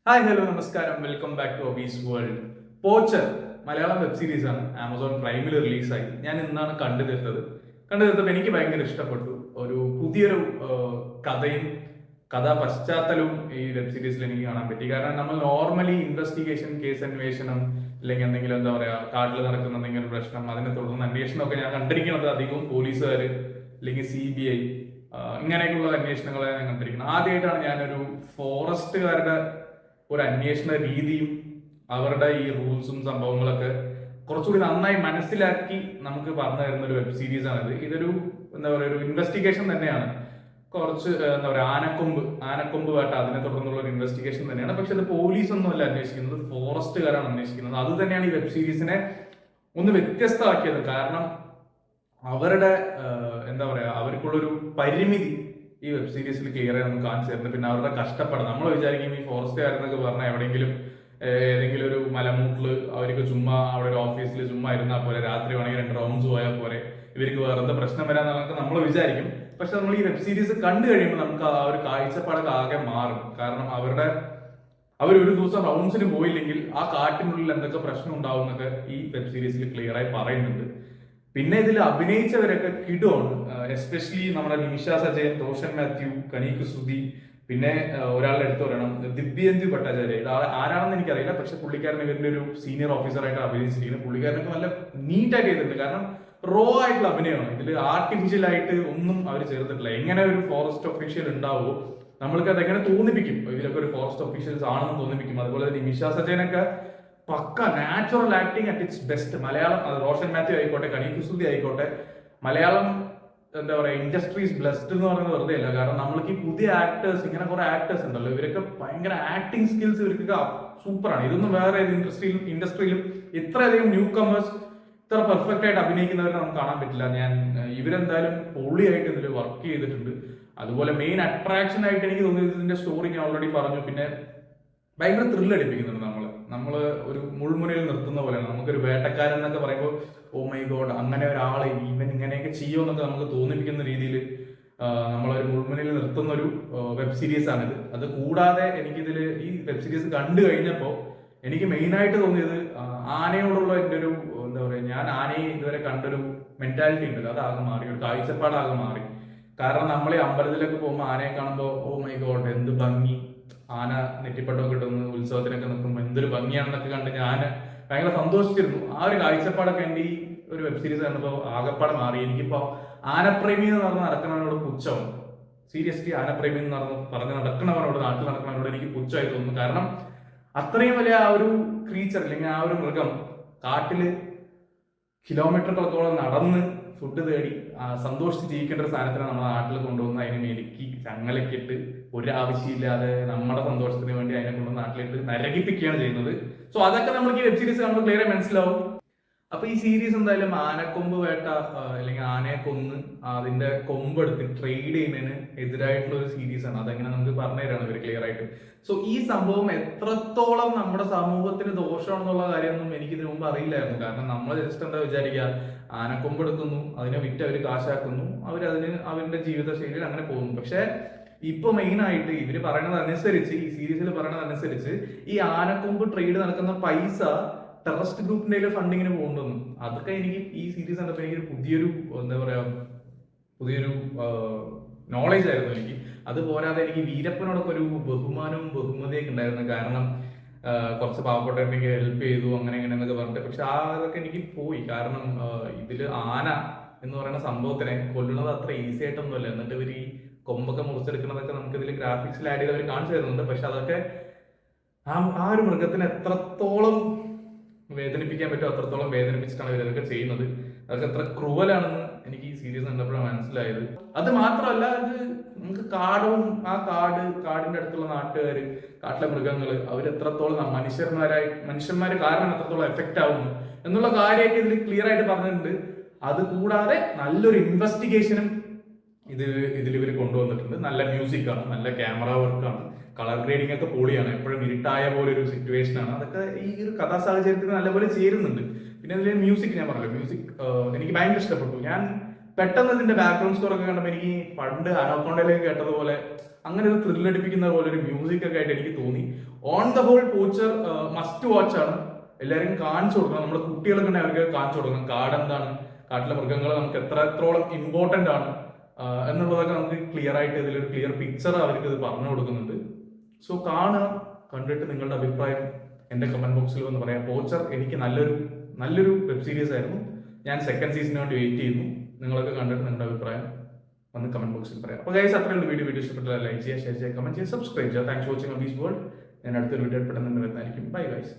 Hi hello നമസ്കാരം, welcome back to Obi's world. Poacher Malayalam web series ആണ്, Amazon പ്രൈമിൽ റിലീസായി. ഞാൻ ഇന്നാണ് കണ്ടു തീർത്തപ്പോൾ എനിക്ക് ഭയങ്കര ഇഷ്ടപ്പെട്ടു. ഒരു പുതിയൊരു കഥയും കഥാ പശ്ചാത്തലവും ഈ വെബ് സീരീസിൽ എനിക്ക് കാണാൻ പറ്റി. കാരണം നമ്മൾ നോർമലി ഇൻവെസ്റ്റിഗേഷൻ, കേസ് അന്വേഷണം, അല്ലെങ്കിൽ എന്തെങ്കിലും എന്താ പറയാ കാട്ടിൽ നടക്കുന്ന എന്തെങ്കിലും പ്രശ്നം, അതിനെ തുടർന്ന് അന്വേഷണമൊക്കെ ഞാൻ കണ്ടിരിക്കുന്നത് അധികവും പോലീസുകാർ അല്ലെങ്കിൽ CBI ഇങ്ങനെയൊക്കെയുള്ള അന്വേഷണങ്ങളെ ഞാൻ കണ്ടിരിക്കുന്നത്. ആദ്യമായിട്ടാണ് ഞാനൊരു ഫോറസ്റ്റുകാരുടെ ഒരു അന്വേഷണ രീതിയും അവരുടെ ഈ റൂൾസും സംഭവങ്ങളൊക്കെ കുറച്ചുകൂടി നന്നായി മനസ്സിലാക്കി നമുക്ക് പറഞ്ഞു തരുന്ന ഒരു വെബ് സീരീസ് ആണിത്. ഇതൊരു എന്താ പറയുക, ഒരു ഇൻവെസ്റ്റിഗേഷൻ തന്നെയാണ്. കുറച്ച് എന്താ പറയുക, ആനക്കൊമ്പ് വേട്ട, അതിനെ തുടർന്നുള്ള ഒരു ഇൻവെസ്റ്റിഗേഷൻ തന്നെയാണ്. പക്ഷെ ഇത് പോലീസ് ഒന്നും അല്ല അന്വേഷിക്കുന്നത്, ഫോറസ്റ്റുകാരാണ് അന്വേഷിക്കുന്നത്. അത് തന്നെയാണ് ഈ വെബ് സീരീസിനെ ഒന്ന് വ്യത്യസ്തമാക്കിയത്. കാരണം അവരുടെ എന്താ പറയാ, അവർക്കുള്ളൊരു പരിമിതി ഈ വെബ് സീരീസിൽ ക്ലിയർ ആയി നമുക്ക് കാണിച്ചു തരുന്നത്. പിന്നെ അവരുടെ കഷ്ടപ്പാട് നമ്മൾ വിചാരിക്കും ഈ ഫോറസ്റ്റുകാരെന്നൊക്കെ പറഞ്ഞാൽ എവിടെയെങ്കിലും ഏതെങ്കിലും ഒരു മലമൂട്ടില് അവർക്ക് ചുമ്മാ അവിടെ ഒരു ഓഫീസിൽ ചുമ്മാ ഇരുന്നാൽ പോലെ, രാത്രി വേണമെങ്കിൽ 2 റൗണ്ട്സ് പോയാൽ പോലെ, ഇവർക്ക് വേറെ എന്താ പ്രശ്നം വരാന്നൊക്കെ നമ്മൾ വിചാരിക്കും. പക്ഷെ നമ്മൾ ഈ വെബ് സീരീസ് കണ്ടു കഴിയുമ്പോൾ നമുക്ക് ആ ഒരു കാഴ്ചപ്പാടൊക്കെ ആകെ മാറും. കാരണം അവർ ഒരു ദിവസം റൗണ്ട്സിന് പോയില്ലെങ്കിൽ ആ കാട്ടിനുള്ളിൽ എന്തൊക്കെ പ്രശ്നം ഉണ്ടാവും എന്നൊക്കെ ഈ വെബ് സീരീസിൽ ക്ലിയർ ആയി പറയുന്നുണ്ട്. പിന്നെ ഇതിൽ അഭിനയിച്ചവരൊക്കെ കിടുവാണ്. എസ്പെഷ്യലി നമ്മുടെ നിമിഷ സജയൻ, റോഷൻ മാത്യു, കനീക് സുധി, പിന്നെ ഒരാളുടെ എടുത്തു പറയണം, ദിവ്യേന്ദു ഭട്ടാചാര്യ. ഇത് ആരാണെന്ന് എനിക്കറിയില്ല, പക്ഷെ പുള്ളിക്കാരൻ ഇവരുടെ ഒരു സീനിയർ ഓഫീസറായിട്ട് അഭിനയിച്ചിരിക്കുന്നത്. പുള്ളിക്കാരനൊക്കെ നല്ല നീറ്റായിട്ട് ചെയ്തിട്ടുണ്ട്. കാരണം റോ ആയിട്ടുള്ള അഭിനയമാണ്. ഇതിൽ ആർട്ടിഫിഷ്യൽ ആയിട്ട് ഒന്നും അവർ ചേർത്തിട്ടില്ല. എങ്ങനെ ഒരു ഫോറസ്റ്റ് ഒഫീഷ്യൽ ഉണ്ടാവുമോ നമ്മൾക്ക് അതെങ്ങനെ തോന്നിപ്പിക്കും, ഇതിലൊക്കെ ഒരു ഫോറസ്റ്റ് ഒഫീഷ്യൽസ് ആണെന്ന് തോന്നിപ്പിക്കും. അതുപോലെ തന്നെ നിമിഷ സജയനൊക്കെ pakka natural acting at its best. Malayalam, അത് റോഷൻ മാത്യു ആയിക്കോട്ടെ, കനീക് സുധി ആയിക്കോട്ടെ, മലയാളം എന്താ പറയാ, ഇൻഡസ്ട്രീസ് ബ്ലെസ്ഡ് എന്ന് പറയുന്നത് വെറുതെ അല്ല. കാരണം നമ്മൾക്ക് ഈ പുതിയ ആക്ടേഴ്സ്, ഇങ്ങനെ കുറെ ആക്ടേഴ്സ് ഉണ്ടല്ലോ, ഇവരൊക്കെ ഭയങ്കര ആക്ടിങ് സ്കിൽസ് ഇവർക്കൊക്കെ സൂപ്പറാണ്. ഇതൊന്നും വേറെ ഏത് ഇൻഡസ്ട്രിയിലും ഇത്രയധികം ന്യൂ കമേഴ്സ് ഇത്ര പെർഫെക്റ്റ് ആയിട്ട് അഭിനയിക്കുന്നവരെ നമുക്ക് കാണാൻ പറ്റില്ല. ഇവരെന്തായാലും പൊളിയായിട്ട് ഇതിൽ വർക്ക് ചെയ്തിട്ടുണ്ട്. അതുപോലെ മെയിൻ അട്രാക്ഷൻ ആയിട്ട് എനിക്ക് തോന്നിയത് ഇതിന്റെ സ്റ്റോറി ഞാൻ ഓൾറെഡി പറഞ്ഞു. പിന്നെ ഭയങ്കര ത്രില്ലടിപ്പിക്കുന്നുണ്ട് നമ്മള് ഒരു മുൾമുനയിൽ നിർത്തുന്ന പോലെയാണ്. നമുക്കൊരു വേട്ടക്കാരൻ എന്നൊക്കെ പറയുമ്പോൾ ഓ മൈ ഗോഡ്, അങ്ങനെ ഒരാളെ ഇവൻ ഇങ്ങനെയൊക്കെ ചെയ്യുമെന്നൊക്കെ നമുക്ക് തോന്നിപ്പിക്കുന്ന രീതിയിൽ നമ്മളൊരു മുൾമുനയിൽ നിർത്തുന്ന ഒരു വെബ് സീരീസ് ആണിത്. അത് കൂടാതെ എനിക്കിതിൽ ഈ വെബ് സീരീസ് കണ്ടു കഴിഞ്ഞപ്പോൾ എനിക്ക് മെയിനായിട്ട് തോന്നിയത് ആനയോടുള്ള എൻ്റെ ഒരു എന്താ പറയുക, ഞാൻ ആനയെ ഇതുവരെ കണ്ടൊരു മെന്റാലിറ്റി ഉണ്ടല്ലോ, അതാകെ മാറി, ഒരു കാഴ്ചപ്പാടാകെ മാറി. കാരണം നമ്മൾ ഈ അമ്പലത്തിലൊക്കെ പോകുമ്പോൾ ആനയെ കാണുമ്പോൾ ഓ മൈ ഗോഡ് എന്ത് ഭംഗി, ആന നെറ്റിപ്പട്ടമൊക്കെ ഇട്ടുന്ന ഉത്സവത്തിനൊക്കെ നിൽക്കുമ്പോൾ എന്തൊരു ഭംഗിയാണെന്നൊക്കെ കണ്ട് ഞാൻ ഭയങ്കര സന്തോഷിച്ചിരുന്നു. ആ ഒരു കാഴ്ചപ്പാടൊക്കെ എൻ്റെ ഈ ഒരു വെബ് സീരീസ് കണ്ടപ്പോൾ ആകപ്പാടെ മാറി. എനിക്കിപ്പോ ആനപ്രേമി എന്ന് പറഞ്ഞ് നടക്കുന്നവനോട് പുച്ഛമാണ്. സീരിയസ്ലി ആനപ്രേമി എന്ന് പറഞ്ഞ് നടക്കുന്നവനോട്, നാട്ടിൽ നടക്കുന്നവനോട് എനിക്ക് പുച്ഛമായി തോന്നുന്നു. കാരണം അത്രയും വലിയ ആ ഒരു ക്രീച്ചർ, അല്ലെങ്കിൽ ആ ഒരു മൃഗം കാട്ടില് കിലോമീറ്ററുകളോളം നടന്ന് ഫുഡ് തേടി സന്തോഷിച്ച് ജീവിക്കേണ്ട ഒരു സാധനത്തിനെ നമ്മുടെ നാട്ടിൽ കൊണ്ടുവന്ന് അതിനെ മെരുക്കി ചങ്ങലൊക്കെ ഇട്ട് ഒരാവശ്യമില്ലാതെ നമ്മുടെ സന്തോഷത്തിന് വേണ്ടി അതിനെ കൊണ്ടുവന്ന് നാട്ടിലിട്ട് നരകിപ്പിക്കുകയാണ് ചെയ്യുന്നത്. സോ അതൊക്കെ നമുക്ക് ഈ വെബ് സീരീസ് കാണുമ്പോൾ ക്ലിയർ മനസ്സിലാവും. അപ്പൊ ഈ സീരീസ് എന്തായാലും ആനക്കൊമ്പ് വേട്ട അല്ലെങ്കിൽ ആനയെ കൊന്ന് അതിന്റെ കൊമ്പ് എടുത്ത് ട്രേഡ് ചെയ്യുന്നതിന് എതിരായിട്ടുള്ള ഒരു സീരീസ് ആണ്. അതെങ്ങനെ നമുക്ക് പറഞ്ഞു തരാണ് ഇവർ ക്ലിയർ ആയിട്ട്. സോ ഈ സംഭവം എത്രത്തോളം നമ്മുടെ സമൂഹത്തിന് ദോഷമാണെന്നുള്ള കാര്യമൊന്നും എനിക്ക് ഇതിനു മുമ്പ് അറിയില്ലായിരുന്നു. കാരണം നമ്മൾ ജസ്റ്റ് എന്താ വിചാരിക്കുക, ആനക്കൊമ്പ് എടുക്കുന്നു, അതിനെ വിറ്റ് അവർ കാശാക്കുന്നു, അവരതിന് അവരുടെ ജീവിതശൈലിയിൽ അങ്ങനെ പോകുന്നു. പക്ഷെ ഇപ്പൊ മെയിൻ ആയിട്ട് ഇവര് പറയുന്നതനുസരിച്ച്, ഈ സീരീസിൽ പറയുന്നതനുസരിച്ച് ഈ ആനക്കൊമ്പ് ട്രേഡ് നടക്കുന്ന പൈസ ടെററിസ്റ്റ് ഗ്രൂപ്പിന്റെ ഫണ്ടിങ്ങിന് പോകുന്നു. അതൊക്കെ എനിക്ക് ഈ സീരീസ് കണ്ടപ്പോൾ എനിക്ക് പുതിയൊരു എന്താ പറയാ, പുതിയൊരു നോളേജ് ആയിരുന്നു എനിക്ക്. അത് പോരാതെ എനിക്ക് വീരപ്പനോടൊക്കെ ഒരു ബഹുമാനവും ബഹുമതിയൊക്കെ ഉണ്ടായിരുന്നു. കാരണം കുറച്ച് പാവപ്പെട്ടവർക്ക് ഹെൽപ്പ് ചെയ്തു, അങ്ങനെ ഇങ്ങനെ എന്നൊക്കെ പറഞ്ഞിട്ട്. പക്ഷെ അതൊക്കെ എനിക്ക് പോയി. കാരണം ഇതില് ആന എന്ന് പറയുന്ന സംഭവത്തിനെ കൊല്ലുന്നത് അത്ര ഈസി ആയിട്ടൊന്നുമല്ല. എന്നിട്ട് ഇവർ ഈ കൊമ്പൊക്കെ മുറിച്ചെടുക്കുന്നതൊക്കെ നമുക്ക് ഇതിൽ ഗ്രാഫിക്സിൽ ആഡ് ചെയ്ത് അവർ കാണിച്ചു തരുന്നുണ്ട്. പക്ഷെ അതൊക്കെ ആ ഒരു മൃഗത്തിന് എത്രത്തോളം വേദനിപ്പിക്കാൻ പറ്റുമോ അത്രത്തോളം വേദനിപ്പിച്ചിട്ടാണ് ഇവരതൊക്കെ ചെയ്യുന്നത്. അതൊക്കെ എത്ര ക്രൂവലാണെന്ന് എനിക്ക് ഈ സീരീസ് കണ്ടപ്പോഴാണ് മനസ്സിലായത്. അത് മാത്രമല്ല, അത് നമുക്ക് കാടിന്റെ അടുത്തുള്ള നാട്ടുകാര്, കാട്ടിലെ മൃഗങ്ങള്, അവരെത്രത്തോളം മനുഷ്യന്മാര് കാരണം എത്രത്തോളം എഫക്റ്റ് ആവുന്നു എന്നുള്ള കാര്യമൊക്കെ ഇതിൽ ക്ലിയർ ആയിട്ട് പറഞ്ഞിട്ടുണ്ട്. അത് കൂടാതെ നല്ലൊരു ഇൻവെസ്റ്റിഗേഷനും ഇതിൽ ഇവർ കൊണ്ടുവന്നിട്ടുണ്ട്. നല്ല മ്യൂസിക്കാണ്, നല്ല ക്യാമറ വർക്കാണ്, കളർ ഗ്രേഡിംഗ് ഒക്കെ പൊളിയാണ്. എപ്പോഴും ഇരുട്ടായ പോലെ ഒരു സിറ്റുവേഷൻ ആണ്. അതൊക്കെ ഈ ഒരു കഥാ സാഹചര്യത്തിന് നല്ലപോലെ ചേരുന്നുണ്ട്. പിന്നെ അതിൽ മ്യൂസിക്, ഞാൻ പറഞ്ഞല്ലോ, മ്യൂസിക് എനിക്ക് ഭയങ്കര ഇഷ്ടപ്പെട്ടു. ഞാൻ പെട്ടെന്ന് ഇതിന്റെ ബാക്ക്ഗ്രൗണ്ട് സ്കോർ ഒക്കെ കണ്ടപ്പോൾ എനിക്ക് പണ്ട് അനോക്കോണ്ടയിലേക്ക് കേട്ടതുപോലെ അങ്ങനെ ഒരു ത്രില്ലടിപ്പിക്കുന്ന പോലെ ഒരു മ്യൂസിക് ഒക്കെ ആയിട്ട് എനിക്ക് തോന്നി. On the whole Poacher must watch ആണ്. എല്ലാവരും കാണിച്ചു കൊടുക്കണം. നമ്മുടെ കുട്ടികൾക്ക് തന്നെ അവർക്ക് കാണിച്ചു കൊടുക്കണം കാട് എന്താണ്, കാട്ടിലെ മൃഗങ്ങൾ നമുക്ക് എത്രത്തോളം ഇമ്പോർട്ടന്റ് ആണ് എന്നുള്ളതൊക്കെ നമുക്ക് ക്ലിയർ ആയിട്ട് ഇതിലൊരു ക്ലിയർ പിക്ചർ അവർക്ക് ഇത് പറഞ്ഞു കൊടുക്കുന്നുണ്ട്. സോ കാണുക, കണ്ടിട്ട് നിങ്ങളുടെ അഭിപ്രായം എൻ്റെ കമന്റ് ബോക്സിൽ വന്ന് പറയാം. പോച്ചർ എനിക്ക് നല്ലൊരു വെബ് സീരീസ് ആയിരുന്നു. ഞാൻ സെക്കൻഡ് സീസണിന് വേണ്ടി വെയിറ്റ് ചെയ്യുന്നു. നിങ്ങളൊക്കെ കണ്ടിട്ട് നിങ്ങളുടെ അഭിപ്രായം വന്ന് കമന്റ് ബോക്സിൽ പറയാം. അപ്പോൾ ഗൈസ്, അത്രയുള്ള വീഡിയോ ഇഷ്ടപ്പെട്ടാൽ ലൈക്ക് ചെയ്യുക, ഷെയർ ചെയ്യുക, കമന്റ് ചെയ്യുക, സബ്സ്ക്രൈബ് ചെയ്യുക. Thanks for watching Abee's world. ഞാൻ അടുത്തൊരു വീഡിയോ പെട്ടെന്ന് വരുന്നതായിരിക്കും. Bye guys.